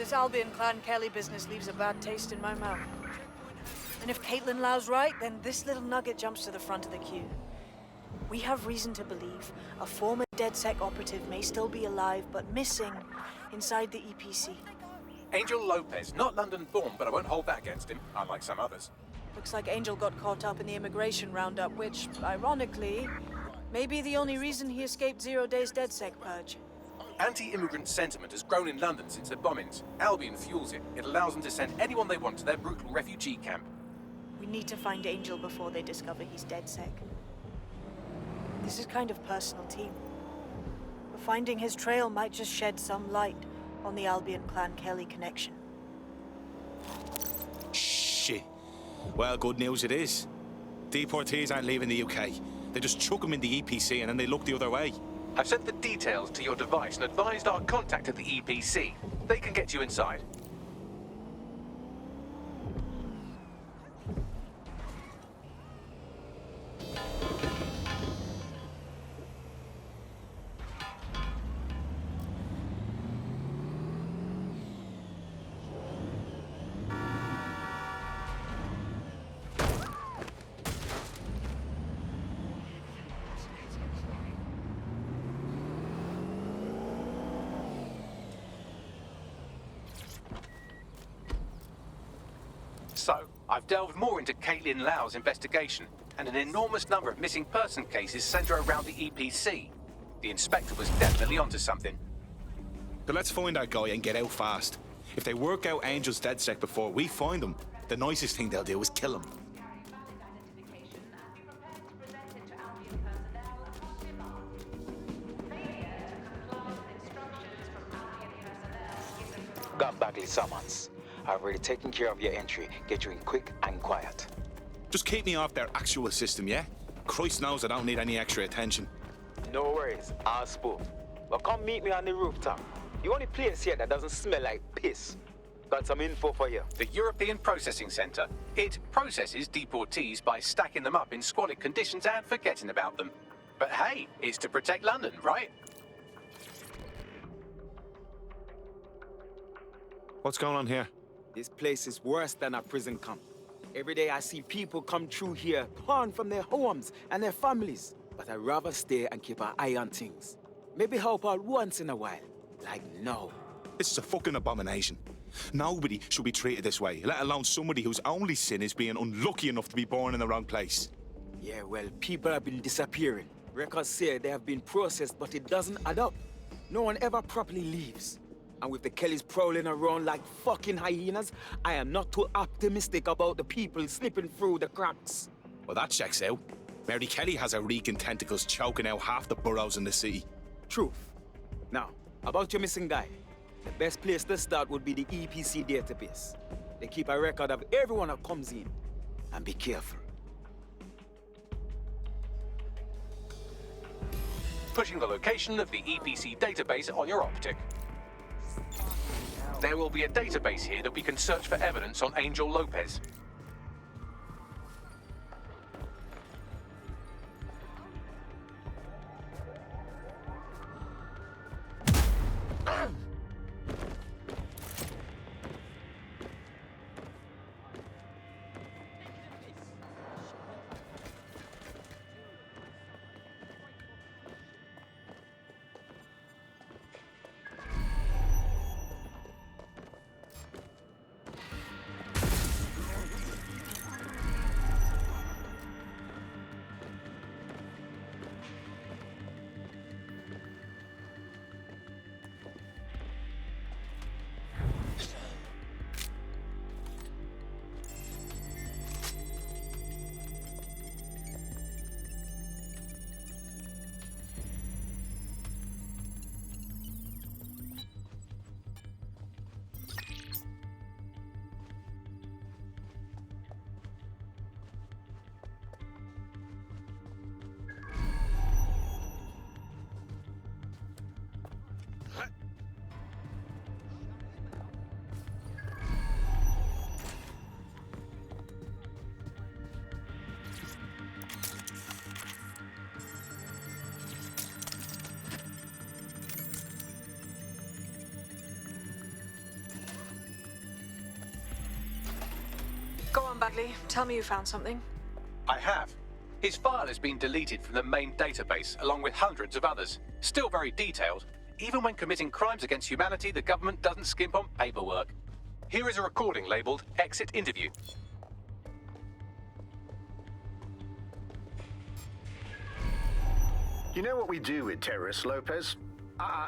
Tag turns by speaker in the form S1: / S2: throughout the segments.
S1: This Albion clan Kelly business leaves a bad taste in my mouth. And if Caitlin Lau's right, then this little nugget jumps to the front of the queue. We have reason to believe a former DedSec operative may still be alive, but missing inside the EPC.
S2: Angel Lopez, not London-born, but I won't hold that against him, unlike some others.
S1: Looks like Angel got caught up in the immigration roundup, which, ironically, may be the only reason he escaped 0 Days DedSec purge.
S2: Anti-immigrant sentiment has grown in London since the bombings. Albion fuels it. It allows them to send anyone they want to their brutal refugee camp.
S1: We need to find Angel before they discover he's DedSec. This is kind of personal, team. But finding his trail might just shed some light on the Albion clan Kelly connection.
S3: Shit. Well, good news it is. Deportees aren't leaving the UK. They just chuck them in the EPC and then they look the other way.
S2: I've sent the details to your device and advised our contact at the EPC. They can get you inside. So, I've delved more into Caitlin Lau's investigation, and an enormous number of missing person cases center around the EPC. The inspector was definitely onto something.
S3: But let's find that guy and get out fast. If they work out Angel's DedSec before we find him, the nicest thing they'll do is kill him.
S4: Got Bagley summons. I've already taken care of your entry. Get you in quick and quiet.
S3: Just keep me off their actual system, yeah? Christ knows I don't need any extra attention.
S4: No worries, I'll spook. But come meet me on the rooftop. The only place here that doesn't smell like piss. Got some info for you.
S2: The European Processing Center. It processes deportees by stacking them up in squalid conditions and forgetting about them. But hey, it's to protect London, right?
S3: What's going on here?
S4: This place is worse than a prison camp. Every day I see people come through here, torn from their homes and their families. But I'd rather stay and keep an eye on things. Maybe help out once in a while. Like now.
S3: This is a fucking abomination. Nobody should be treated this way, let alone somebody whose only sin is being unlucky enough to be born in the wrong place.
S4: Yeah, well, people have been disappearing. Records say they have been processed, but it doesn't add up. No one ever properly leaves. And with the Kellys prowling around like fucking hyenas, I am not too optimistic about the people slipping through the cracks.
S3: Well, that checks out. Mary Kelly has her reeking tentacles choking out half the boroughs in the city.
S4: Truth. Now, about your missing guy. The best place to start would be the EPC database. They keep a record of everyone that comes in. And be careful.
S2: Pushing the location of the EPC database on your optic. There will be a database here that we can search for evidence on Angel Lopez.
S1: on, Bagley. Tell me you found something.
S2: I have. His file has been deleted from the main database, along with hundreds of others. Still very detailed. Even when committing crimes against humanity, the government doesn't skimp on paperwork. Here is a recording labeled Exit Interview.
S5: You know what we do with terrorists, Lopez?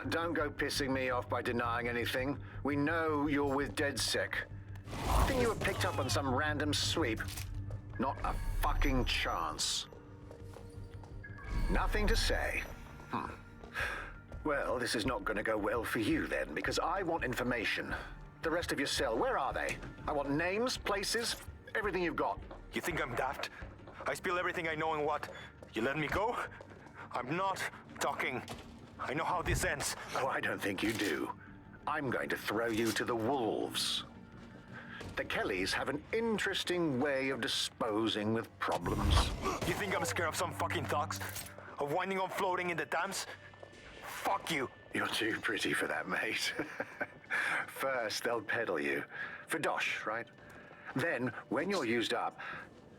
S5: Don't go pissing me off by denying anything. We know you're with DedSec. I think you were picked up on some random sweep. Not a fucking chance. Nothing to say. Well, this is not going to go well for you then, because I want information. The rest of your cell, where are they? I want names, places, everything you've got.
S6: You think I'm daft? I spill everything I know and what? You let me go? I'm not talking. I know how this ends.
S5: Oh, I don't think you do. I'm going to throw you to the wolves. The Kellys have an interesting way of disposing with problems.
S6: You think I'm scared of some fucking thugs? Of winding up floating in the dams? Fuck you.
S5: You're too pretty for that, mate. First, they'll peddle you. For dosh, right? Then, when you're used up,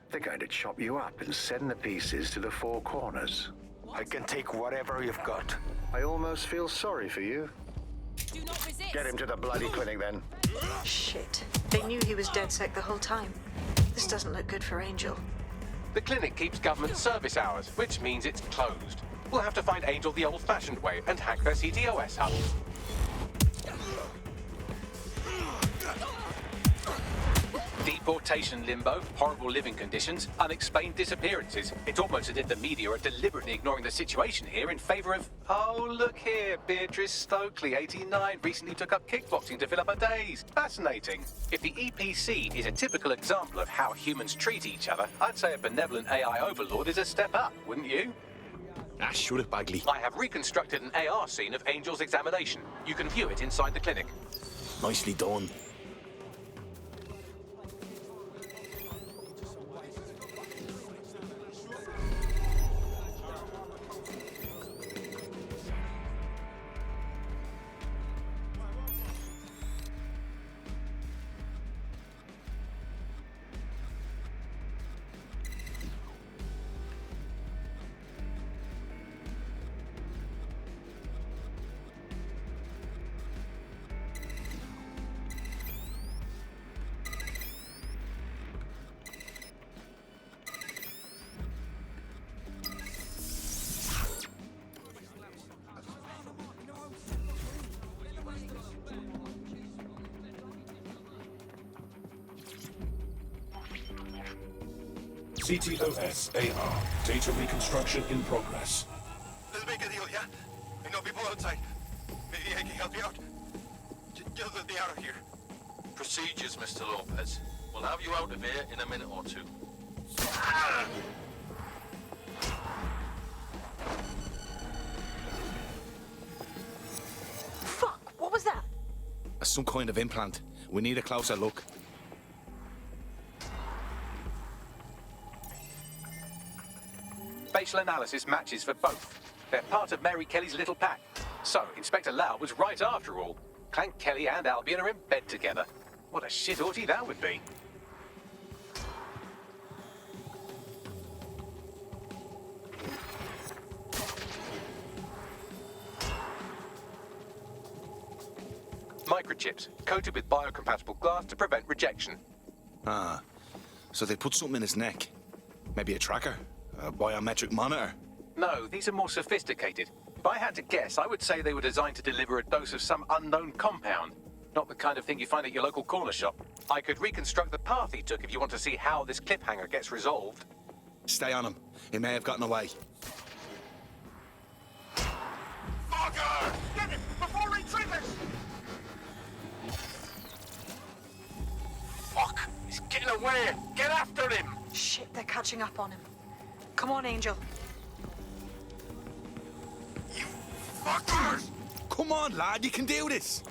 S5: they're going to chop you up and send the pieces to the four corners.
S6: I can take whatever you've got.
S5: I almost feel sorry for you.
S7: Do not resist.
S5: Get him to the bloody clinic, then.
S1: Shit. They knew he was DedSec the whole time. This doesn't look good for Angel.
S2: The clinic keeps government service hours, which means it's closed. We'll have to find Angel the old-fashioned way and hack their CTOS hub. Deportation limbo, horrible living conditions, unexplained disappearances. It's almost as if the media are deliberately ignoring the situation here in favor of... Oh, look here, Beatrice Stokely, 89, recently took up kickboxing to fill up her days. Fascinating. If the EPC is a typical example of how humans treat each other, I'd say a benevolent AI overlord is a step up, wouldn't you?
S3: Shut it, Bagley.
S2: I have reconstructed an AR scene of Angel's examination. You can view it inside the clinic.
S3: Nicely done.
S8: CTOS AR. Data reconstruction in progress.
S9: Let's make a deal, yeah? I know people outside. Maybe I can help you out. Just let me out of here.
S10: Procedures, Mr. Lopez. We'll have you out of here in a minute or two.
S1: Fuck! What was that?
S3: Some kind of implant. We need a closer look.
S2: Facial analysis matches for both. They're part of Mary Kelly's little pack. So, Inspector Lau was right after all. Clank Kelly and Albion are in bed together. What a shit orgy that would be. Microchips, coated with biocompatible glass to prevent rejection.
S3: So they put something in his neck. Maybe a tracker? A biometric monitor?
S2: No, these are more sophisticated. If I had to guess, I would say they were designed to deliver a dose of some unknown compound. Not the kind of thing you find at your local corner shop. I could reconstruct the path he took if you want to see how this cliffhanger gets resolved.
S3: Stay on him. He may have gotten away.
S9: Fucker! Get him before he triggers! Fuck! He's getting away! Get after him!
S1: Shit, they're catching up on him. Come on, Angel.
S9: You fuckers!
S3: Come on, lad, you can do this!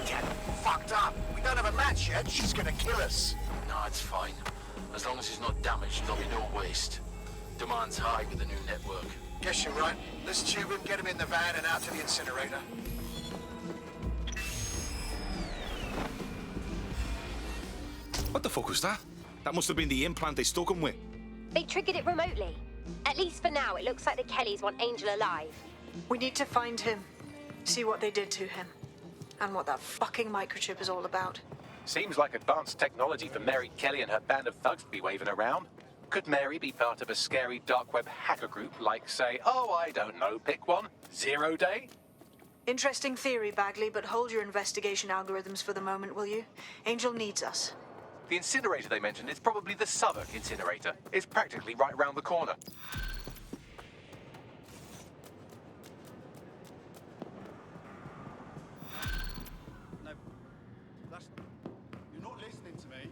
S9: Get fucked up! We don't have a match yet. She's gonna kill us.
S10: No, it's fine. As long as he's not damaged, there'll be no waste. Demand's high with the new network.
S9: Guess you're right. Let's tube him, get him in the van and out to the incinerator.
S3: What the fuck was that? That must have been the implant they stuck him with.
S11: They triggered it remotely. At least for now, it looks like the Kellys want Angel alive.
S1: We need to find him, see what they did to him, and what that fucking microchip is all about.
S2: Seems like advanced technology for Mary Kelly and her band of thugs to be waving around. Could Mary be part of a scary dark web hacker group like, say, oh, I don't know, pick one, 0 Day?
S1: Interesting theory, Bagley, but hold your investigation algorithms for the moment, will you? Angel needs us.
S2: The incinerator they mentioned is probably the Southwark incinerator. It's practically right round the corner.
S9: No, that's... You're not listening to me.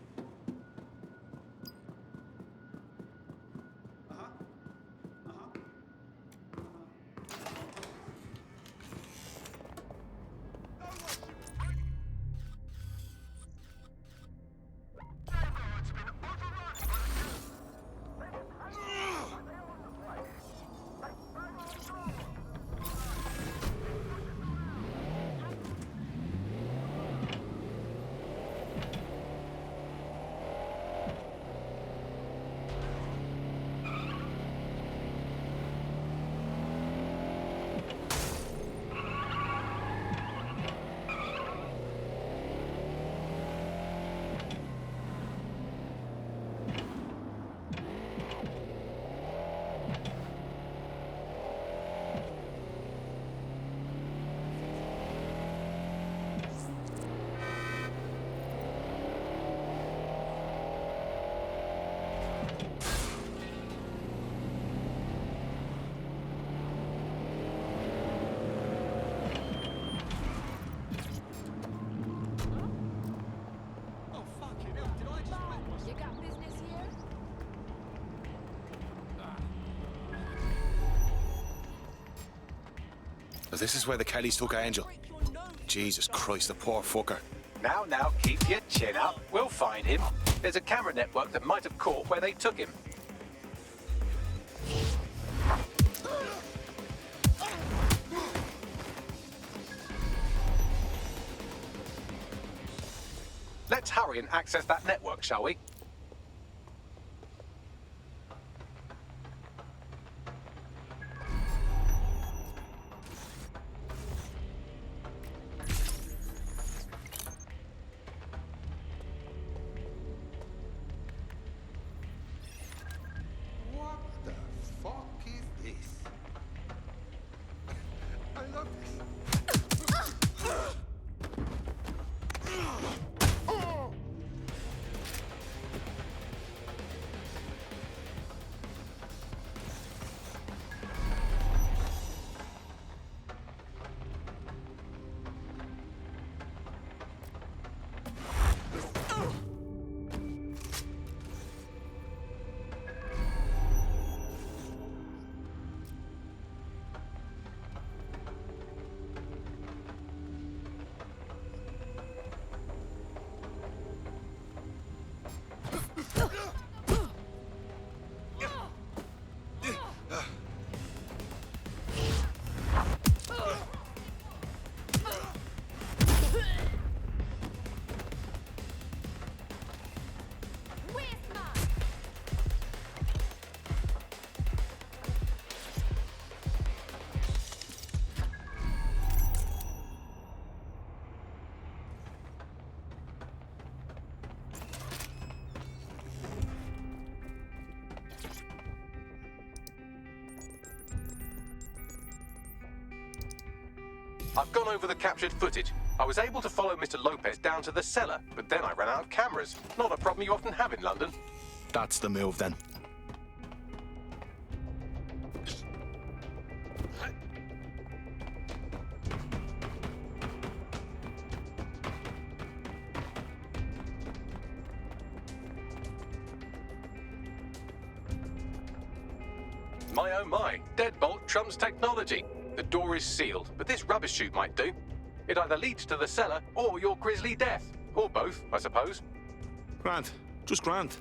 S3: So this is where the Kellys took Angel. Jesus Christ, the poor fucker.
S2: Now, keep your chin up. We'll find him. There's a camera network that might have caught where they took him. Let's hurry and access that network, shall we? I've gone over the captured footage. I was able to follow Mr. Lopez down to the cellar, but then I ran out of cameras. Not a problem you often have in London.
S3: That's the move, then.
S2: My oh my, deadbolt trumps technology. The door is sealed, but this rubbish chute might do. It either leads to the cellar or your grisly death. Or both, I suppose.
S3: Grant. Just Grant.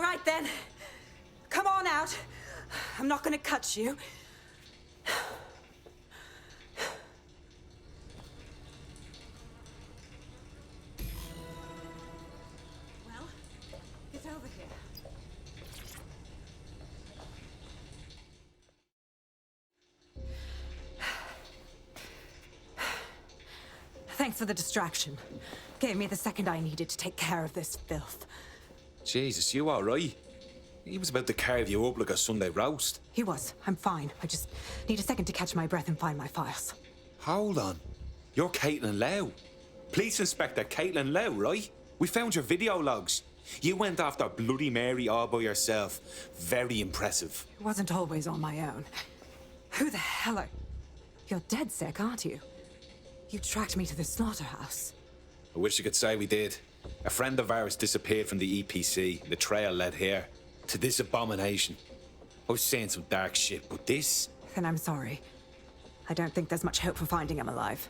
S7: All right then. Come on out. I'm not gonna cut you. Well, get over here. Thanks for the distraction. Gave me the second I needed to take care of this filth.
S3: Jesus, you all right? He was about to carve you up like a Sunday roast.
S7: He was. I'm fine. I just need a second to catch my breath and find my files.
S3: Hold on. You're Caitlin Lau. Police Inspector Caitlin Lau, right? We found your video logs. You went after Bloody Mary all by yourself. Very impressive.
S7: It wasn't always on my own. Who the hell are... You're dead sick, aren't you? You tracked me to the slaughterhouse.
S3: I wish you could say we did. A friend of ours disappeared from the EPC. The trail led here. To this abomination. I was saying some dark shit, but this...
S7: Then I'm sorry. I don't think there's much hope for finding him alive.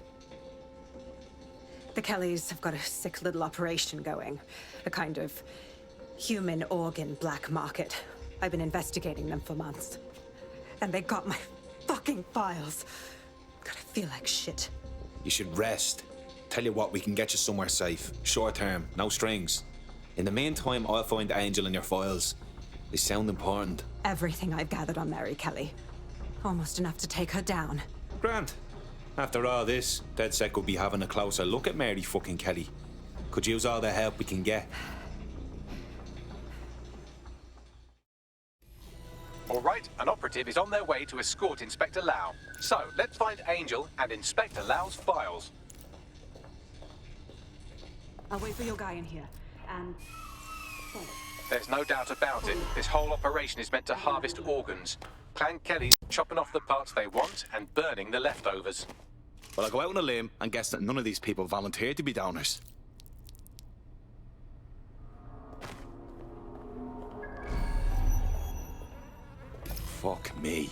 S7: The Kellys have got a sick little operation going. A kind of human organ black market. I've been investigating them for months. And they got my fucking files. God, I feel like shit.
S3: You should rest. Tell you what, we can get you somewhere safe. Short term, no strings. In the meantime, I'll find Angel in your files. They sound important.
S7: Everything I've gathered on Mary Kelly. Almost enough to take her down.
S3: Grant. After all this, DedSec will be having a closer look at Mary fucking Kelly. Could use all the help we can get.
S2: All right, an operative is on their way to escort Inspector Lau. So, let's find Angel and Inspector Lau's files.
S7: I'll wait for your guy in here. And...
S2: There's no doubt about it. This whole operation is meant to harvest organs. Clan Kelly's chopping off the parts they want and burning the leftovers.
S3: Well, I'll go out on a limb and guess that none of these people volunteered to be donors. Fuck me.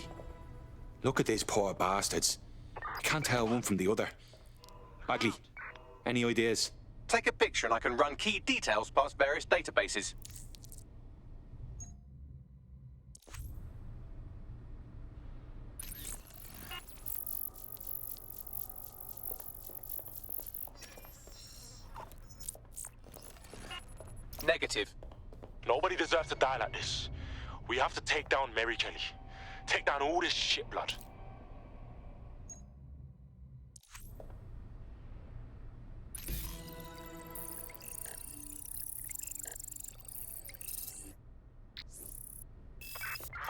S3: Look at these poor bastards. I can't tell one from the other. Bagley, any ideas?
S2: Take a picture and I can run key details past various databases. Negative.
S6: Nobody deserves to die like this. We have to take down Mary Kelly. Take down all this shit blood.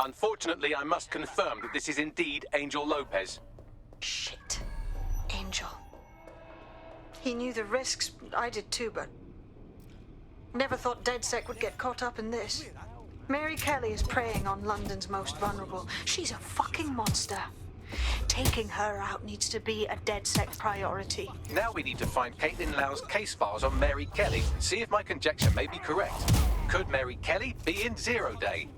S2: Unfortunately, I must confirm that this is indeed Angel Lopez.
S1: Shit. Angel. He knew the risks. I did too, but... Never thought DedSec would get caught up in this. Mary Kelly is preying on London's most vulnerable. She's a fucking monster. Taking her out needs to be a DedSec priority.
S2: Now we need to find Caitlin Lau's case files on Mary Kelly and see if my conjecture may be correct. Could Mary Kelly be in Zero Day?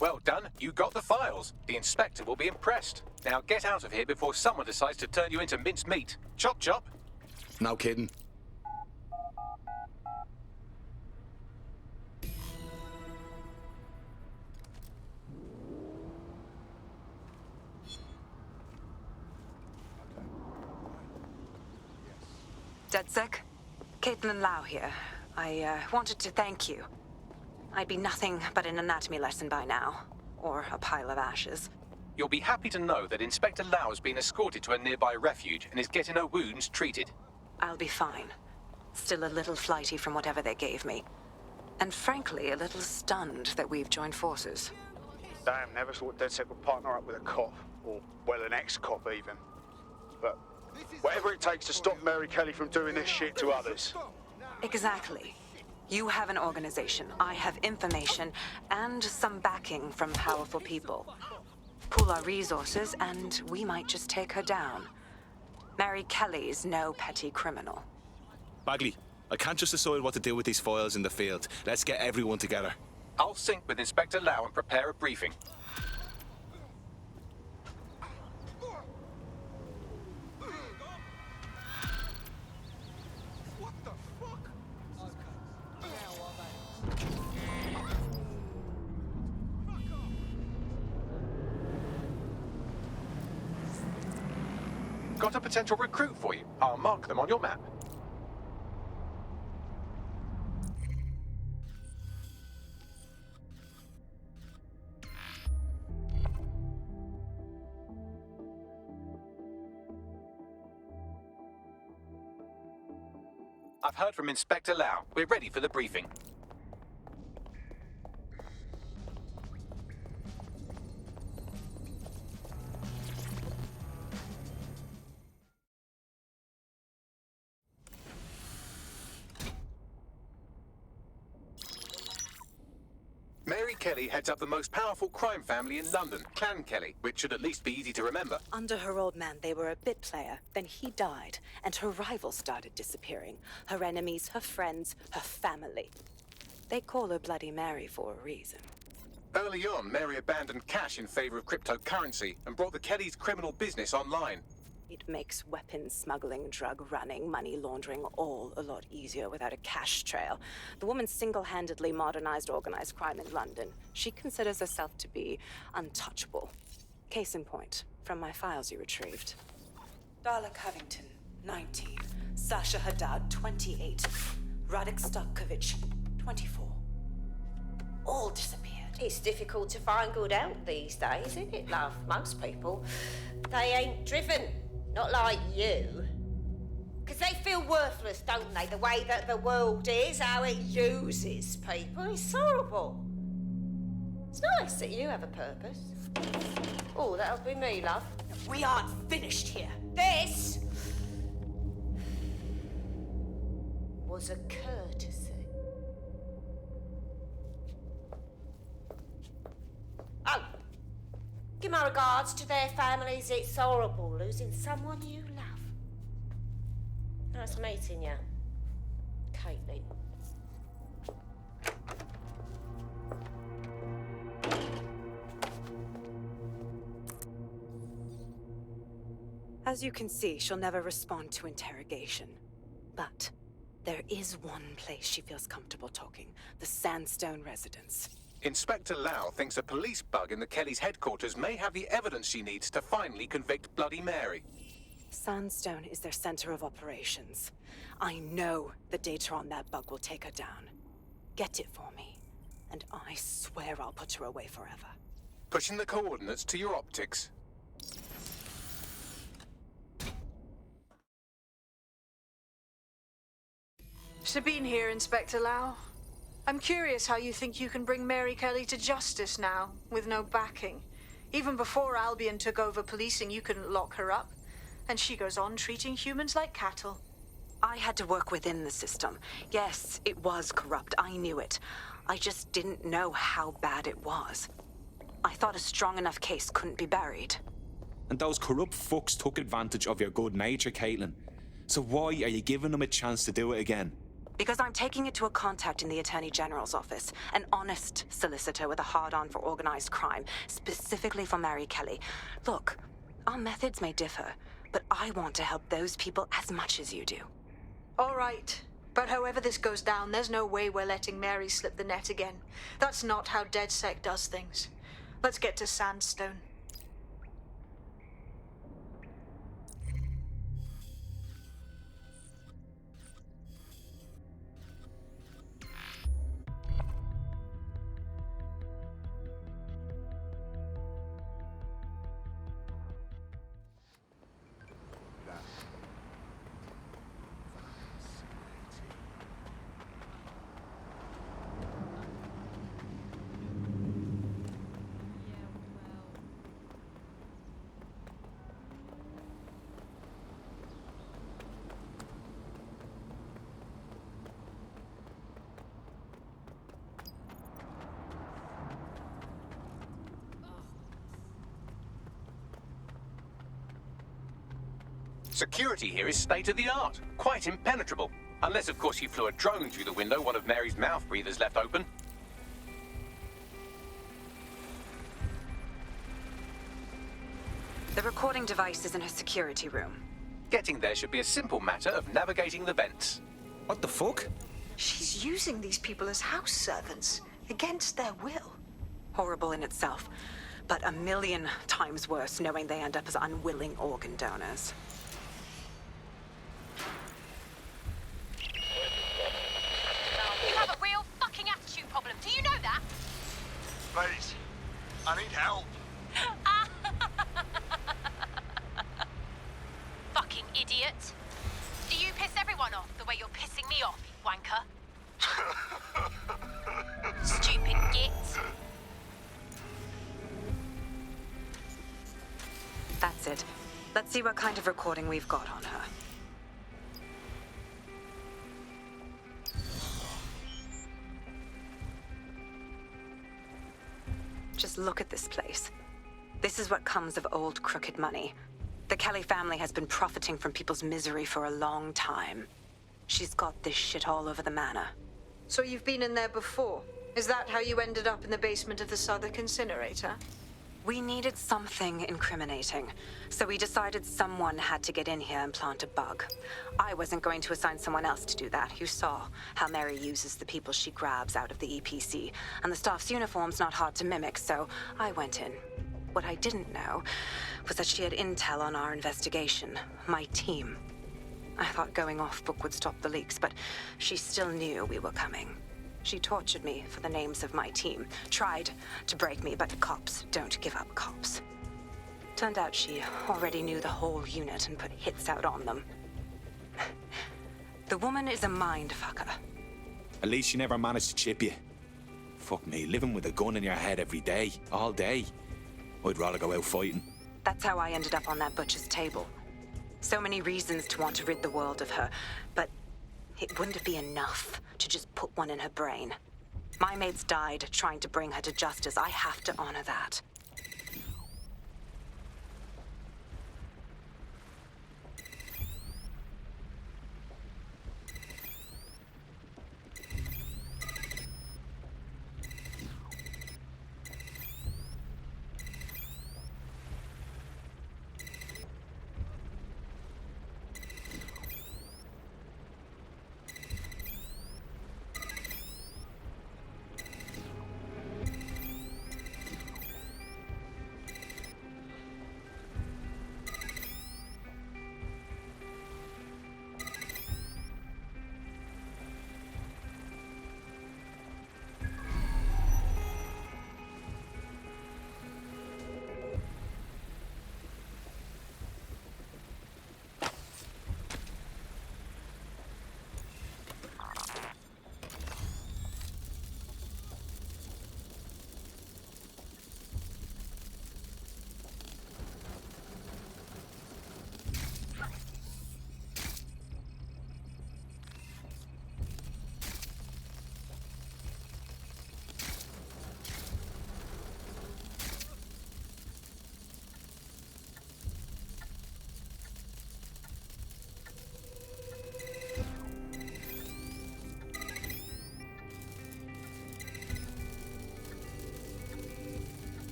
S2: Well done, you got the files. The inspector will be impressed. Now get out of here before someone decides to turn you into minced meat. Chop chop.
S3: No kidding.
S7: DedSec? Caitlin Lau here. I wanted to thank you. I'd be nothing but an anatomy lesson by now. Or a pile of ashes.
S2: You'll be happy to know that Inspector Lau has been escorted to a nearby refuge and is getting her wounds treated.
S7: I'll be fine. Still a little flighty from whatever they gave me. And frankly, a little stunned that we've joined forces.
S12: Damn, never thought DedSec would partner up with a cop. Or, well, an ex-cop even. But whatever it takes to stop Mary Kelly from doing this shit to others.
S7: Exactly. You have an organization, I have information, and some backing from powerful people. Pool our resources, and we might just take her down. Mary Kelly's no petty criminal.
S3: Bagley,
S13: I can't just decide what to do with these files in the field. Let's get everyone together.
S2: I'll sync with Inspector Lau and prepare a briefing. Got a potential recruit for you. I'll mark them on your map. I've heard from Inspector Lau. We're ready for the briefing. Mary Kelly heads up the most powerful crime family in London, Clan Kelly, which should at least be easy to remember.
S14: Under her old man, they were a bit player. Then he died, and her rivals started disappearing. Her enemies, her friends, her family. They call her Bloody Mary for a reason.
S2: Early on, Mary abandoned cash in favor of cryptocurrency and brought the Kellys' criminal business online.
S14: It makes weapons smuggling, drug running, money laundering all a lot easier without a cash trail. The woman single-handedly modernized organized crime in London. She considers herself to be untouchable. Case in point, from my files you retrieved. Darla Covington, 19. Sasha Haddad, 28. Radek Starkovich, 24. All disappeared.
S15: It's difficult to find good help these days, isn't it, love? Most people, they ain't driven. Not like you. Because they feel worthless, don't they? The way that the world is, how it uses people. It's horrible. It's nice that you have a purpose. Oh, that'll be me, love.
S14: We aren't finished here.
S15: This was a courtesy. Oh. Give my regards to their families. It's horrible losing someone you love. Nice meeting you, Caitlin.
S14: As you can see, she'll never respond to interrogation. But there is one place she feels comfortable talking, the Sandstone residence.
S2: Inspector Lau thinks a police bug in the Kellys' headquarters may have the evidence she needs to finally convict Bloody Mary.
S14: Sandstone is their center of operations. I know the data on that bug will take her down. Get it for me, and I swear I'll put her away forever.
S2: Pushing the coordinates to your optics.
S1: Sabine here, Inspector Lau. I'm curious how you think you can bring Mary Kelly to justice now, with no backing. Even before Albion took over policing, you couldn't lock her up. And she goes on treating humans like cattle.
S14: I had to work within the system. Yes, it was corrupt. I knew it. I just didn't know how bad it was. I thought a strong enough case couldn't be buried.
S3: And those corrupt fucks took advantage of your good nature, Caitlin. So why are you giving them a chance to do it again?
S14: Because I'm taking it to a contact in the Attorney General's office, an honest solicitor with a hard-on for organized crime, specifically for Mary Kelly. Look, our methods may differ, but I want to help those people as much as you do.
S1: All right. But however this goes down, there's no way we're letting Mary slip the net again. That's not how DedSec does things. Let's get to Sandstone.
S2: Security here is state-of-the-art, quite impenetrable. Unless, of course, you flew a drone through the window one of Mary's mouth breathers left open.
S14: The recording device is in her security room.
S2: Getting there should be a simple matter of navigating the vents.
S13: What the fuck?
S1: She's using these people as house servants, against their will.
S14: Horrible in itself, but a million times worse knowing they end up as unwilling organ donors.
S11: You have a real fucking attitude problem. Do you know that?
S9: Please, I need help.
S11: Fucking idiot. Do you piss everyone off the way you're pissing me off, you wanker? Stupid git.
S14: That's it. Let's see what kind of recording we've got on her. Just look at this place. This is what comes of old crooked money. The Kelly family has been profiting from people's misery for a long time. She's got this shit all over the manor.
S1: So you've been in there before? Is that how you ended up in the basement of the Southwark incinerator?
S14: We needed something incriminating, so we decided someone had to get in here and plant a bug. I wasn't going to assign someone else to do that. You saw how Mary uses the people she grabs out of the EPC, and the staff's uniform's not hard to mimic, so I went in. What I didn't know was that she had intel on our investigation, my team. I thought going off book would stop the leaks, but she still knew we were coming. She tortured me for the names of my team, tried to break me, but cops don't give up cops. Turned out she already knew the whole unit and put hits out on them. The woman is a mind-fucker.
S3: At least she never managed to chip you. Fuck me, living with a gun in your head every day, all day. I'd rather go out fighting.
S14: That's how I ended up on that butcher's table. So many reasons to want to rid the world of her, but it wouldn't be enough to just put one in her brain. My mates died trying to bring her to justice. I have to honor that.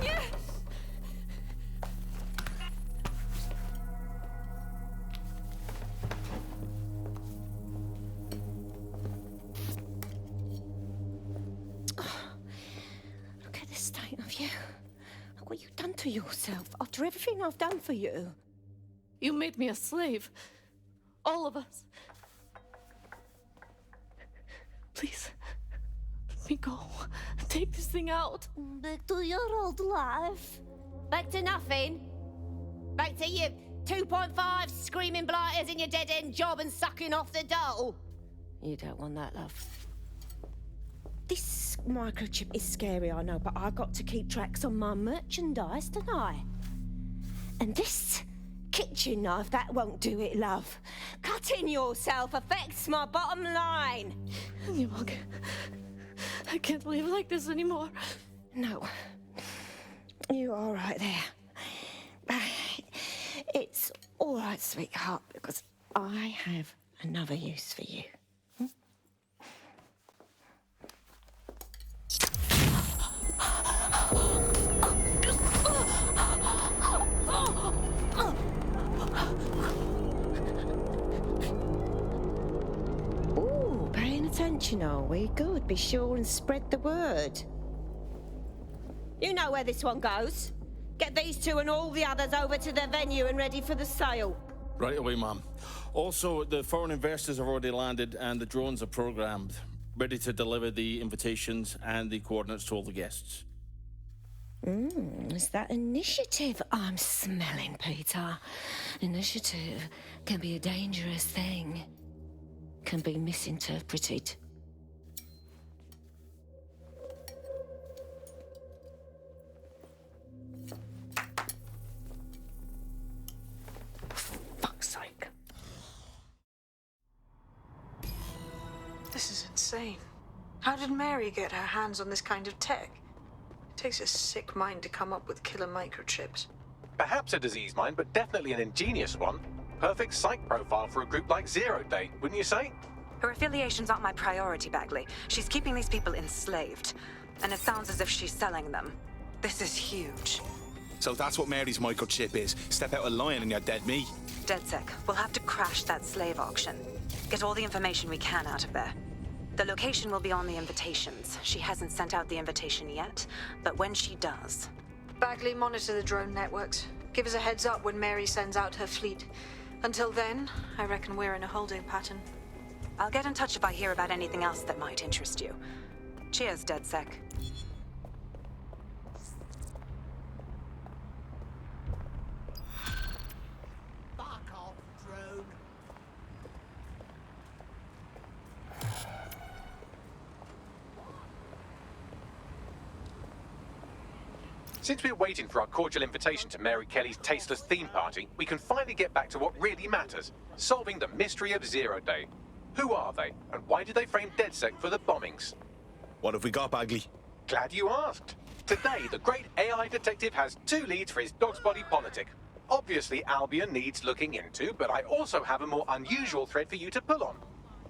S1: Nie!
S15: Look at the state of you. Look what you've done to yourself after everything I've done for you.
S16: You made me a slave. All of us. Please, let me go. Take this thing out.
S15: Back to your old life. Back to nothing. Back to you 2.5 screaming blighters in your dead-end job and sucking off the dole. You don't want that, love. This microchip is scary, I know, but I got to keep tracks on my merchandise, don't I? And this kitchen knife, that won't do it, love. Cutting yourself affects my bottom line.
S16: I can't live like this anymore.
S15: No. You're all right there. It's all right, sweetheart, because I have another use for you. Ooh, paying attention, are we? Good. Be sure and spread the word. You know where this one goes. Get these two and all the others over to their venue and ready for the sale.
S17: Right away, Mom. Also, the foreign investors have already landed and the drones are programmed, ready to deliver the invitations and the coordinates to all the guests.
S15: Is that initiative I'm smelling, Peter? Initiative can be a dangerous thing. Can be misinterpreted.
S1: Fuck's sake. This is insane. How did Mary get her hands on this kind of tech? It takes a sick mind to come up with killer microchips.
S2: Perhaps a disease mind, but definitely an ingenious one. Perfect psych profile for a group like Zero Day, wouldn't you say?
S14: Her affiliations aren't my priority, Bagley. She's keeping these people enslaved. And it sounds as if she's selling them. This is huge.
S13: So that's what Mary's microchip is. Step out of line and you're dead meat.
S14: DedSec, we'll have to crash that slave auction. Get all the information we can out of there. The location will be on the invitations. She hasn't sent out the invitation yet, but when she does...
S1: Bagley, monitor the drone networks. Give us a heads up when Mary sends out her fleet. Until then, I reckon we're in a holding pattern.
S14: I'll get in touch if I hear about anything else that might interest you. Cheers, DedSec.
S18: Fuck off, drone.
S2: Since we're waiting for our cordial invitation to Mary Kelly's tasteless theme party, we can finally get back to what really matters, solving the mystery of Zero Day. Who are they, and why did they frame DedSec for the bombings?
S13: What have we got, Bagley?
S2: Glad you asked. Today, the great AI detective has 2 leads for his dog's body politic. Obviously, Albion needs looking into, but I also have a more unusual thread for you to pull on.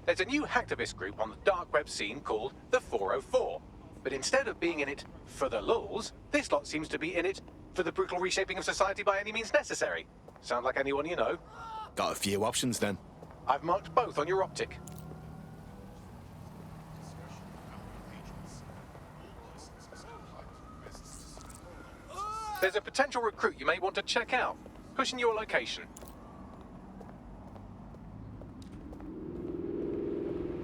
S2: There's a new hacktivist group on the dark web scene called the 404. But instead of being in it for the lulz, this lot seems to be in it for the brutal reshaping of society by any means necessary. Sound like anyone you know?
S13: Got a few options then.
S2: I've marked both on your optic. There's a potential recruit you may want to check out. Pushing your location.